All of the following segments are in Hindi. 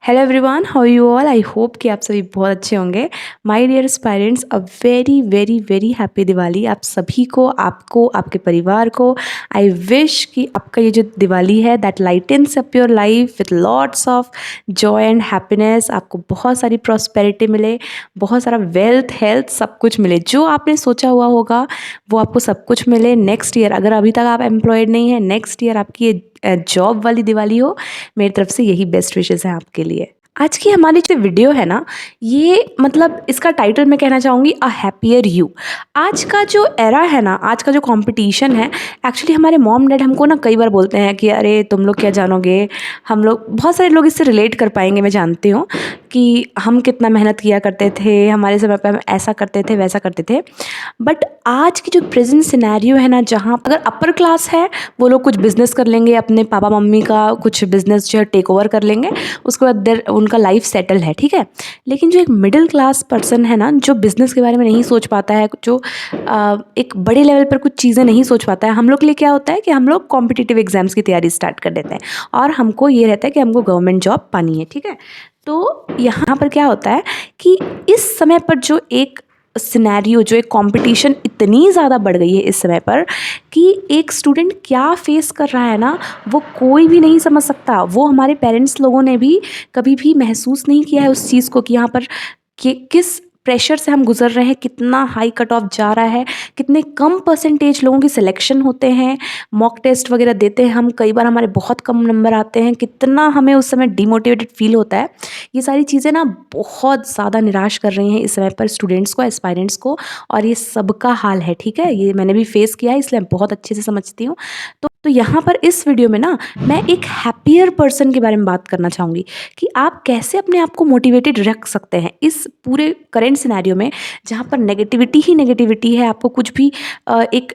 Hello everyone, how you all. I hope कि आप सभी बहुत अच्छे होंगे। My dear aspirants, a very very very happy Diwali आप सभी को, आपको, आपके परिवार को। आई विश कि आपका ये जो दिवाली है that lightens up your life with lots of Joy and happiness. आपको बहुत सारी प्रॉस्पेरिटी मिले, बहुत सारा वेल्थ, हेल्थ, सब कुछ मिले। जो आपने सोचा हुआ होगा वो आपको सब कुछ मिले। नेक्स्ट ईयर, अगर अभी तक आप एम्प्लॉयड नहीं है, नेक्स्ट ईयर आपकी ये जॉब वाली दिवाली हो। मेरी तरफ से यही बेस्ट विशेस हैं आपके लिए। आज की हमारी जो वीडियो है ना, ये मतलब इसका टाइटल मैं कहना चाहूँगी अ हैप्पियर यू। आज का जो एरा है ना, आज का जो कंपटीशन है, एक्चुअली हमारे मॉम डैड हमको ना कई बार बोलते हैं कि अरे तुम लोग क्या जानोगे। हम लोग, बहुत सारे लोग इससे रिलेट कर पाएंगे, मैं जानती हूँ कि हम कितना मेहनत किया करते थे, हमारे समय पर हम ऐसा करते थे, वैसा करते थे। बट आज की जो प्रेजेंट सिनेरियो है ना, जहाँ अगर अपर क्लास है वो लोग कुछ बिजनेस कर लेंगे, अपने पापा मम्मी का कुछ बिजनेस जो है टेक ओवर कर लेंगे, उसके बाद उनका लाइफ सेटल है, ठीक है। लेकिन जो एक मिडिल क्लास पर्सन है ना, जो बिजनेस के बारे में नहीं सोच पाता है, जो एक बड़े लेवल पर कुछ चीज़ें नहीं सोच पाता है, हम लोग के लिए क्या होता है कि हम लोग कॉम्पिटिटिव एग्जाम्स की तैयारी स्टार्ट कर देते हैं और हमको ये रहता है कि हमको गवर्नमेंट जॉब पानी है, ठीक है। तो यहाँ पर क्या होता है कि इस समय पर जो एक सिनेरियो, जो एक कंपटीशन इतनी ज़्यादा बढ़ गई है इस समय पर कि एक स्टूडेंट क्या फेस कर रहा है ना, वो कोई भी नहीं समझ सकता। वो हमारे पेरेंट्स लोगों ने भी कभी भी महसूस नहीं किया है उस चीज़ को कि यहाँ पर किस प्रेशर से हम गुजर रहे हैं, कितना हाई कट ऑफ जा रहा है, कितने कम परसेंटेज लोगों की सिलेक्शन होते हैं। मॉक टेस्ट वगैरह देते हैं हम, कई बार हमारे बहुत कम नंबर आते हैं, कितना हमें उस समय डिमोटिवेटेड फील होता है। ये सारी चीज़ें ना बहुत ज़्यादा निराश कर रही हैं इस समय पर स्टूडेंट्स को, एस्पायरेंट्स को। और ये सबका हाल है, ठीक है। ये मैंने भी फेस किया है, इसलिए मैं बहुत अच्छे से समझती हूँ। तो यहाँ पर इस वीडियो में ना मैं एक हैप्पियर पर्सन के बारे में बात करना चाहूँगी कि आप कैसे अपने आप को मोटिवेटेड रख सकते हैं इस पूरे करेंट सिनेरियो में, जहाँ पर नेगेटिविटी ही नेगेटिविटी है। आपको कुछ भी एक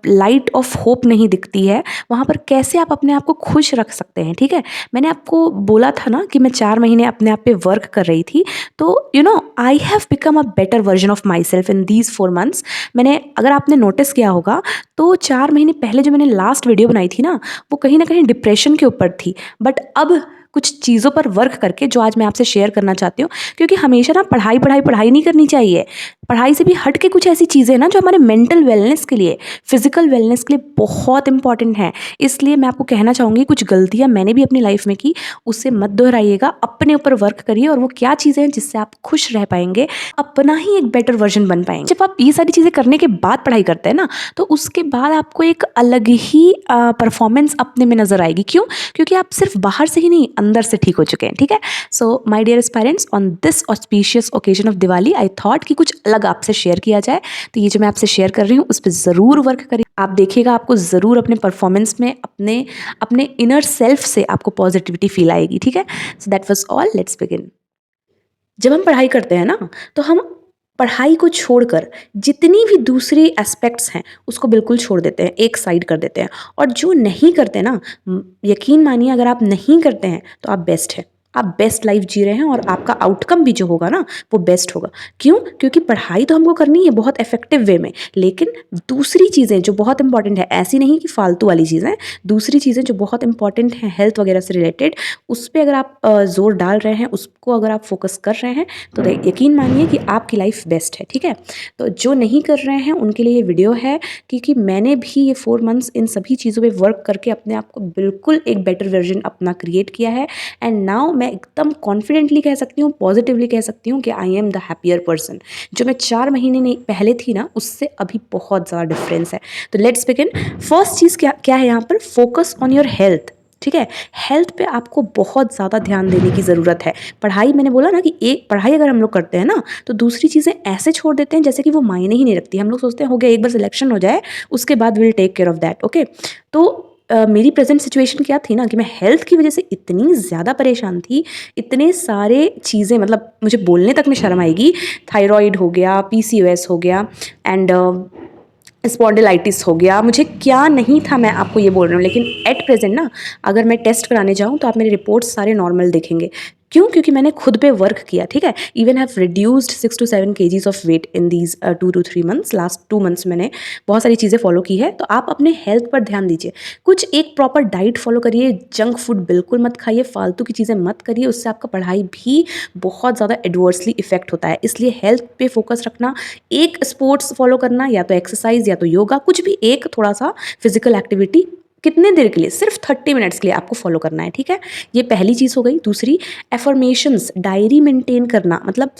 लाइट ऑफ होप नहीं दिखती है। वहाँ पर कैसे आप अपने आप को खुश रख सकते हैं, ठीक है। मैंने आपको बोला था ना कि मैं 4 महीने अपने आप पे वर्क कर रही थी। तो I have become a better version of my self in these 4 months. मैंने, अगर आपने नोटिस किया होगा, तो 4 महीने पहले जो मैंने लास्ट वीडियो बनाई थी ना, वो कहीं ना कहीं डिप्रेशन के ऊपर थी। बट अब कुछ चीज़ों पर वर्क करके, जो आज मैं आपसे शेयर करना चाहती हूँ, क्योंकि हमेशा ना पढ़ाई पढ़ाई पढ़ाई नहीं करनी चाहिए। पढ़ाई से भी हट के कुछ ऐसी चीज़ें ना जो हमारे मेंटल वेलनेस के लिए, फिजिकल वेलनेस के लिए बहुत इंपॉर्टेंट है। इसलिए मैं आपको कहना चाहूँगी, कुछ गलतियाँ मैंने भी अपनी लाइफ में की, उससे मत दोहराइएगा, अपने ऊपर वर्क करिए। और वो क्या चीज़ें हैं जिससे आप खुश रह पाएंगे, अपना ही एक बेटर वर्जन बन पाएंगे। जब आप ये सारी चीज़ें करने के बाद पढ़ाई करते हैं ना, तो उसके बाद आपको एक अलग ही परफॉर्मेंस अपने में नजर आएगी। क्यों? क्योंकि आप सिर्फ बाहर से ही नहीं, अंदर से ठीक हो चुके हैं, ठीक है। So my dear parents, on this auspicious occasion of Diwali, I thought कि कुछ अलग आपसे शेयर किया जाए। तो ये जो मैं आपसे शेयर कर रही हूँ, उस पर ज़रूर वर्क करिए। आप देखिएगा, आपको ज़रूर अपने परफॉर्मेंस में, अपने अपने इनर सेल्फ से आपको पॉजिटिविटी फील आएगी, ठीक है। सो that was all, let's begin. जब हम पढ़ाई करते हैं ना, तो हम पढ़ाई को छोड़कर जितनी भी दूसरी एस्पेक्ट्स हैं उसको बिल्कुल छोड़ देते हैं, एक साइड कर देते हैं। और जो नहीं करते ना, यकीन मानिए, अगर आप नहीं करते हैं तो आप बेस्ट हैं, आप बेस्ट लाइफ जी रहे हैं, और आपका आउटकम भी जो होगा ना, वो बेस्ट होगा। क्यों? क्योंकि पढ़ाई तो हमको करनी है बहुत इफेक्टिव वे में, लेकिन दूसरी चीज़ें जो बहुत इंपॉर्टेंट है, ऐसी नहीं कि फालतू वाली चीज़ें, दूसरी चीज़ें जो बहुत इंपॉर्टेंट हैं हेल्थ वगैरह से रिलेटेड, उस पर अगर आप जोर डाल रहे हैं, उसको अगर आप फोकस कर रहे हैं, तो यकीन मानिए कि आपकी लाइफ बेस्ट है, ठीक है। तो जो नहीं कर रहे हैं उनके लिए ये वीडियो है, क्योंकि मैंने भी ये 4 मंथ्स इन सभी चीज़ों पे वर्क करके अपने आप को बिल्कुल एक बेटर वर्जन अपना क्रिएट किया है। एंड नाउ मैं एकदम कॉन्फिडेंटली कह सकती हूँ, पॉजिटिवली कह सकती हूँ कि I am the happier person. जो मैं 4 महीने नहीं पहले थी ना, उससे अभी बहुत ज़्यादा डिफरेंस है। तो लेट्स बिगिन। फर्स्ट चीज़ क्या क्या है यहाँ पर? फोकस ऑन योर हेल्थ, ठीक है। हेल्थ पे आपको बहुत ज़्यादा ध्यान देने की ज़रूरत है। पढ़ाई, मैंने बोला ना कि एक पढ़ाई अगर हम लोग करते हैं ना, तो दूसरी चीज़ें ऐसे छोड़ देते हैं जैसे कि वो मायने ही नहीं रखती। हम लोग सोचते हैं हो गया, एक बार सिलेक्शन हो जाए उसके बाद will take care of that, okay. तो मेरी प्रेजेंट सिचुएशन क्या थी ना, कि मैं हेल्थ की वजह से इतनी ज़्यादा परेशान थी, इतने सारे चीज़ें, मतलब मुझे बोलने तक में शर्म आएगी। थायराइड हो गया, PCOS हो गया, एंड स्पॉन्डिलाइटिस हो गया, मुझे क्या नहीं था, मैं आपको ये बोल रही हूँ। लेकिन एट प्रेजेंट ना, अगर मैं टेस्ट कराने जाऊँ तो आप मेरे रिपोर्ट्स सारे नॉर्मल देखेंगे। क्यों? क्योंकि मैंने खुद पे वर्क किया, ठीक है। Even have reduced 6 to 7 KGs of weight in these 2 to 3 months. Last 2 months मैंने बहुत सारी चीज़ें फॉलो की है। तो आप अपने हेल्थ पर ध्यान दीजिए, कुछ एक प्रॉपर डाइट फॉलो करिए, जंक फूड बिल्कुल मत खाइए, फालतू की चीज़ें मत करिए, उससे आपका पढ़ाई भी बहुत ज़्यादा एडवर्सली इफेक्ट होता है। इसलिए हेल्थ पे फोकस रखना, एक स्पोर्ट्स फॉलो करना, या तो एक्सरसाइज या तो योगा, कुछ भी एक थोड़ा सा फिजिकल एक्टिविटी कितने देर के लिए, सिर्फ 30 मिनट्स के लिए आपको फॉलो करना है, ठीक है। ये पहली चीज़ हो गई। दूसरी, एफर्मेशंस, डायरी मेंटेन करना, मतलब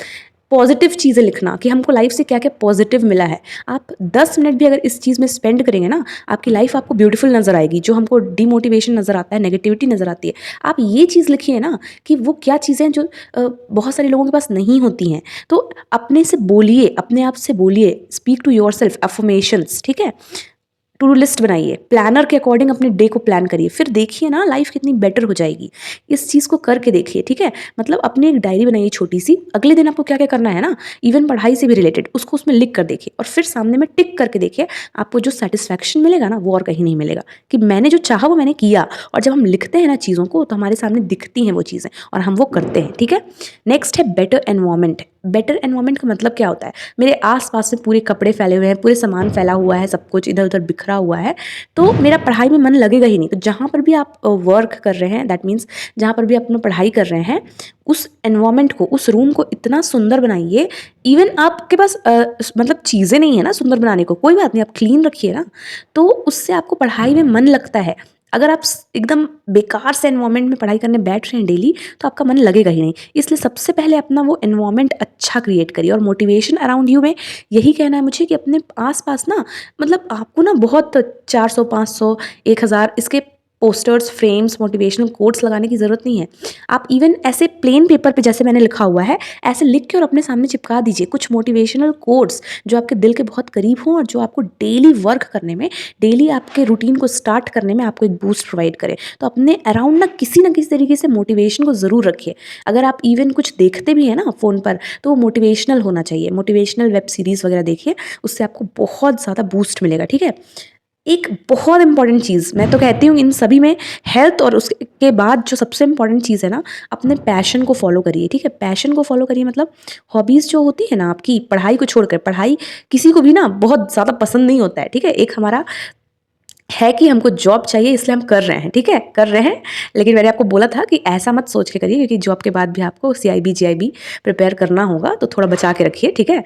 पॉजिटिव चीज़ें लिखना कि हमको लाइफ से क्या क्या पॉजिटिव मिला है। आप 10 मिनट भी अगर इस चीज़ में स्पेंड करेंगे ना, आपकी लाइफ आपको ब्यूटीफुल नज़र आएगी। जो हमको डिमोटिवेशन नज़र आता है, नेगेटिविटी नज़र आती है, आप ये चीज़ लिखिए ना कि वो क्या चीज़ें जो बहुत सारे लोगों के पास नहीं होती हैं। तो अपने से बोलिए, अपने आप से बोलिए, speak to yourself, affirmations, ठीक है। टू डू लिस्ट बनाइए, प्लानर के अकॉर्डिंग अपने डे को प्लान करिए, फिर देखिए ना लाइफ कितनी बेटर हो जाएगी। इस चीज़ को करके देखिए, ठीक है। मतलब अपनी एक डायरी बनाइए छोटी सी, अगले दिन आपको क्या क्या करना है ना, इवन पढ़ाई से भी रिलेटेड, उसको उसमें लिख कर देखिए और फिर सामने में टिक करके देखिए। आपको जो सेटिस्फैक्शन मिलेगा ना, वो और कहीं नहीं मिलेगा, कि मैंने जो चाहा वो मैंने किया। और जब हम लिखते हैं ना चीज़ों को, तो हमारे सामने दिखती हैं वो चीज़ें और हम वो करते हैं, ठीक है। नेक्स्ट है बेटर एनवायरनमेंट। बेटर एनवायरनमेंट का मतलब क्या होता है? मेरे आसपास में पूरे कपड़े फैले हुए हैं, पूरे सामान फैला हुआ है, सब कुछ इधर उधर बिखरा हुआ है, तो मेरा पढ़ाई में मन लगेगा ही नहीं। तो जहाँ पर भी आप वर्क कर रहे हैं, दैट मीन्स जहाँ पर भी अपना पढ़ाई कर रहे हैं, उस एनवायरनमेंट को, उस रूम को इतना सुंदर बनाइए। इवन आपके पास मतलब चीज़ें नहीं है ना सुंदर बनाने को, कोई बात नहीं, आप क्लीन रखिए ना, तो उससे आपको पढ़ाई में मन लगता है। अगर आप एकदम बेकार से एनवायरनमेंट में पढ़ाई करने बैठ रहे हैं डेली, तो आपका मन लगेगा ही नहीं। इसलिए सबसे पहले अपना वो एनवायरनमेंट अच्छा क्रिएट करिए। और मोटिवेशन अराउंड यू में यही कहना है मुझे कि अपने आसपास ना, मतलब आपको ना बहुत 400 500 1000 इसके पोस्टर्स, फ्रेम्स, मोटिवेशनल कोट्स लगाने की ज़रूरत नहीं है। आप इवन ऐसे प्लेन पेपर पे, जैसे मैंने लिखा हुआ है, ऐसे लिख के और अपने सामने चिपका दीजिए कुछ मोटिवेशनल कोट्स जो आपके दिल के बहुत करीब हों और जो आपको डेली वर्क करने में, डेली आपके रूटीन को स्टार्ट करने में आपको एक बूस्ट प्रोवाइड करे। तो अपने अराउंड ना किसी तरीके से मोटिवेशन को ज़रूर रखिए। अगर आप इवन कुछ देखते भी हैं ना फ़ोन पर, तो वो मोटिवेशनल होना चाहिए। मोटिवेशनल वेब सीरीज़ वगैरह देखिए, उससे आपको बहुत ज़्यादा बूस्ट मिलेगा, ठीक है। एक बहुत इंपॉर्टेंट चीज़ मैं तो कहती हूँ इन सभी में, हेल्थ और उसके बाद जो सबसे इंपॉर्टेंट चीज़ है ना, अपने पैशन को फॉलो करिए, ठीक है। पैशन को फॉलो करिए, मतलब हॉबीज़ जो होती है ना आपकी, पढ़ाई को छोड़कर, पढ़ाई किसी को भी ना बहुत ज़्यादा पसंद नहीं होता है, ठीक है। एक हमारा है कि हमको जॉब चाहिए, इसलिए हम कर रहे हैं, ठीक है, कर रहे हैं। लेकिन मैंने आपको बोला था कि ऐसा मत सोच के करिए, क्योंकि जॉब के बाद भी आपको सीआईबी जीआईबी प्रिपेयर करना होगा, तो थोड़ा बचा के रखिए, ठीक है।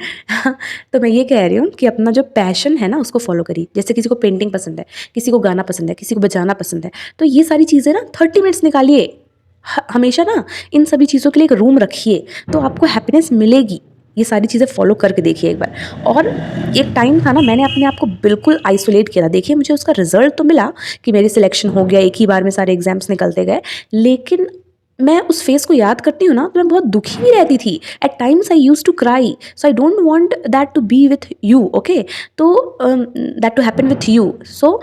तो मैं ये कह रही हूँ कि अपना जो पैशन है ना, उसको फॉलो करिए। जैसे किसी को पेंटिंग पसंद है, किसी को गाना पसंद है, किसी को बजाना पसंद है, तो ये सारी चीज़ें ना 30 मिनट्स निकालिए। हमेशा ना इन सभी चीज़ों के लिए एक रूम रखिए, तो आपको हैप्पीनेस मिलेगी। ये सारी चीज़ें फॉलो करके देखिए एक बार। और एक टाइम था ना, मैंने अपने आप को बिल्कुल आइसोलेट किया था। देखिए, मुझे उसका रिजल्ट तो मिला कि मेरी सिलेक्शन हो गया, एक ही बार में सारे एग्जाम्स निकलते गए, लेकिन मैं उस फेस को याद करती हूँ ना, तो मैं बहुत दुखी भी रहती थी। At times I used to cry, so I don't want that to be with you, okay. तो that to happen with you. So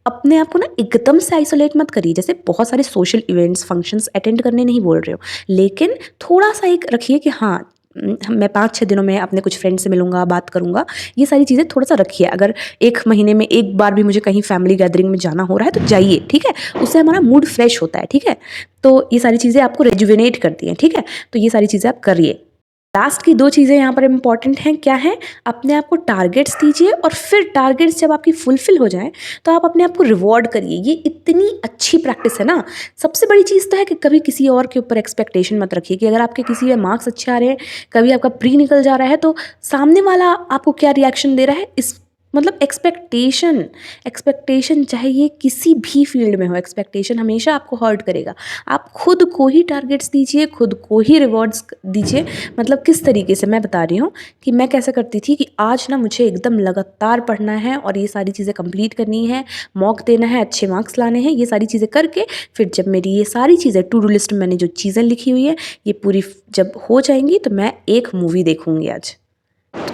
अपने आप को ना एकदम से आइसोलेट मत करिए। जैसे बहुत सारे सोशल इवेंट्स, फंक्शंस अटेंड करने नहीं बोल रहे हो, लेकिन थोड़ा सा एक रखिए कि हाँ, मैं 5-6 दिनों में अपने कुछ फ्रेंड से मिलूंगा, बात करूंगा। ये सारी चीज़ें थोड़ा सा रखिए। अगर 1 महीने में एक बार भी मुझे कहीं फैमिली गैदरिंग में जाना हो रहा है, तो जाइए, ठीक है। उससे हमारा मूड फ्रेश होता है, ठीक है। तो ये सारी चीज़ें आपको रेजुविनेट करती हैं, ठीक है। तो ये सारी चीज़ें आप करिए। लास्ट की 2 चीज़ें यहाँ पर इम्पॉर्टेंट हैं, क्या है? अपने आप को टारगेट्स दीजिए, और फिर टारगेट्स जब आपकी फुलफिल हो जाएँ, तो आप अपने आप को रिवॉर्ड करिए। ये इतनी अच्छी प्रैक्टिस है ना। सबसे बड़ी चीज़ तो है कि कभी किसी और के ऊपर एक्सपेक्टेशन मत रखिए, कि अगर आपके किसी में मार्क्स अच्छे आ रहे हैं, कभी आपका प्री निकल जा रहा है, तो सामने वाला आपको क्या रिएक्शन दे रहा है, इस मतलब एक्सपेक्टेशन, एक्सपेक्टेशन चाहे ये किसी भी फील्ड में हो, एक्सपेक्टेशन हमेशा आपको हर्ट करेगा। आप खुद को ही टारगेट्स दीजिए, खुद को ही रिवॉर्ड्स दीजिए। मतलब किस तरीके से, मैं बता रही हूँ कि मैं कैसे करती थी कि आज ना मुझे एकदम लगातार पढ़ना है और ये सारी चीज़ें कंप्लीट करनी है, मॉक देना है, अच्छे मार्क्स लाने हैं। ये सारी चीज़ें करके फिर जब मेरी ये सारी चीज़ें टू डू लिस्ट में मैंने जो चीज़ें लिखी हुई है, ये पूरी जब हो जाएंगी, तो मैं एक मूवी देखूँगी आज।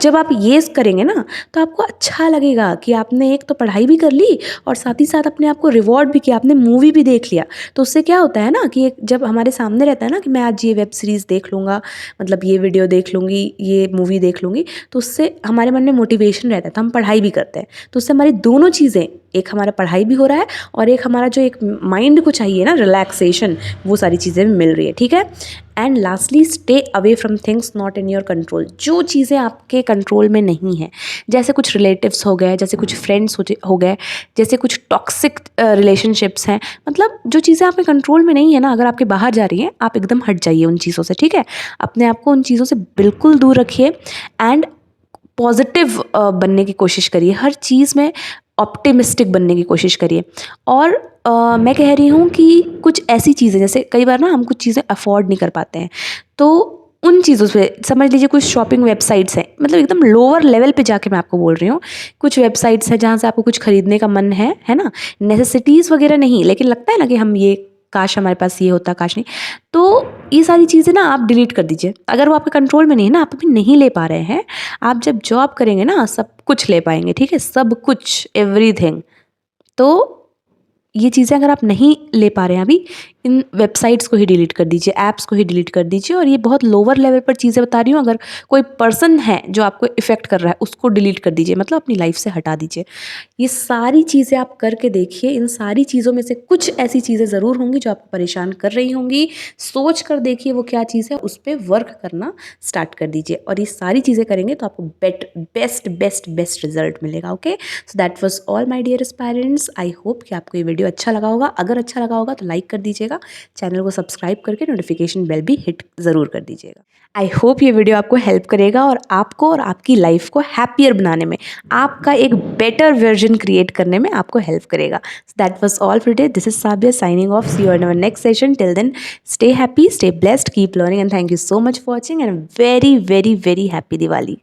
जब आप ये करेंगे ना, तो आपको अच्छा लगेगा कि आपने एक तो पढ़ाई भी कर ली और साथ ही साथ अपने आप को रिवॉर्ड भी किया, आपने मूवी भी देख लिया। तो उससे क्या होता है ना कि एक जब हमारे सामने रहता है ना कि मैं आज ये वेब सीरीज़ देख लूँगा, मतलब ये वीडियो देख लूँगी, ये मूवी देख लूँगी, तो उससे हमारे मन में मोटिवेशन रहता है, तो हम पढ़ाई भी करते हैं। तो उससे हमारी दोनों चीज़ें एक हमारा पढ़ाई भी हो रहा है और एक हमारा जो एक माइंड को चाहिए ना रिलैक्सेशन, वो सारी चीज़ें मिल रही है, ठीक है। And lastly, stay away from things not in your control. जो चीज़ें आपके कंट्रोल में नहीं हैं, जैसे कुछ रिलेटिव्स हो गए, जैसे कुछ फ्रेंड्स हो गए, जैसे कुछ टॉक्सिक रिलेशनशिप्स हैं, मतलब जो चीज़ें आपके कंट्रोल में नहीं है ना, अगर आपके बाहर जा रही हैं, आप एकदम हट जाइए उन चीज़ों से, ठीक है। अपने आप को उन चीज़ों से बिल्कुल दूर रखिए एंड पॉजिटिव बनने की कोशिश करिए, हर चीज़ में ऑप्टिमिस्टिक बनने की कोशिश करिए। और मैं कह रही हूँ कि कुछ ऐसी चीज़ें, जैसे कई बार ना हम कुछ चीज़ें अफोर्ड नहीं कर पाते हैं, तो उन चीज़ों पे समझ लीजिए कुछ शॉपिंग वेबसाइट्स हैं, मतलब एकदम लोअर लेवल पे जाके मैं आपको बोल रही हूँ, कुछ वेबसाइट्स हैं जहाँ से आपको कुछ खरीदने का मन है ना, नेसेसिटीज़ वगैरह नहीं, लेकिन लगता है ना कि हम ये काश हमारे पास ये होता, काश नहीं। तो ये सारी चीज़ें ना आप डिलीट कर दीजिए, अगर वो आपके कंट्रोल में नहीं है ना, आप अभी नहीं ले पा रहे हैं। आप जब जॉब करेंगे ना, सब कुछ ले पाएंगे, ठीक है, सब कुछ, एवरीथिंग। तो ये चीज़ें अगर आप नहीं ले पा रहे हैं अभी, इन वेबसाइट्स को ही डिलीट कर दीजिए, ऐप्स को ही डिलीट कर दीजिए। और ये बहुत लोअर लेवल पर चीज़ें बता रही हूँ, अगर कोई पर्सन है जो आपको इफ़ेक्ट कर रहा है, उसको डिलीट कर दीजिए, मतलब अपनी लाइफ से हटा दीजिए। ये सारी चीज़ें आप करके देखिए, इन सारी चीज़ों में से कुछ ऐसी चीज़ें ज़रूर होंगी जो आपको परेशान कर रही होंगी। सोच कर देखिए वो क्या चीज़ है, उस पे वर्क करना स्टार्ट कर दीजिए, और ये सारी चीज़ें करेंगे तो आपको बेस्ट रिजल्ट मिलेगा। Okay, so that was all my dearest parents. I hope कि आपको ये वीडियो अच्छा लगा होगा। अगर अच्छा लगा होगा तो लाइक कर दीजिएगा, चैनल को सब्सक्राइब करके नोटिफिकेशन बेल भी हिट ज़रूर कर दीजिएगा। आई होप ये वीडियो आपको हेल्प करेगा और आपको और आपकी लाइफ को हैप्पियर बनाने में, आपका एक बेटर वर्जन क्रिएट करने में आपको हेल्प करेगा। So that was all for today. This is Sabiya signing off. See you in our next session. Till then, stay happy, stay blessed, keep learning, and thank you so much for watching, and a very, very, very happy Diwali.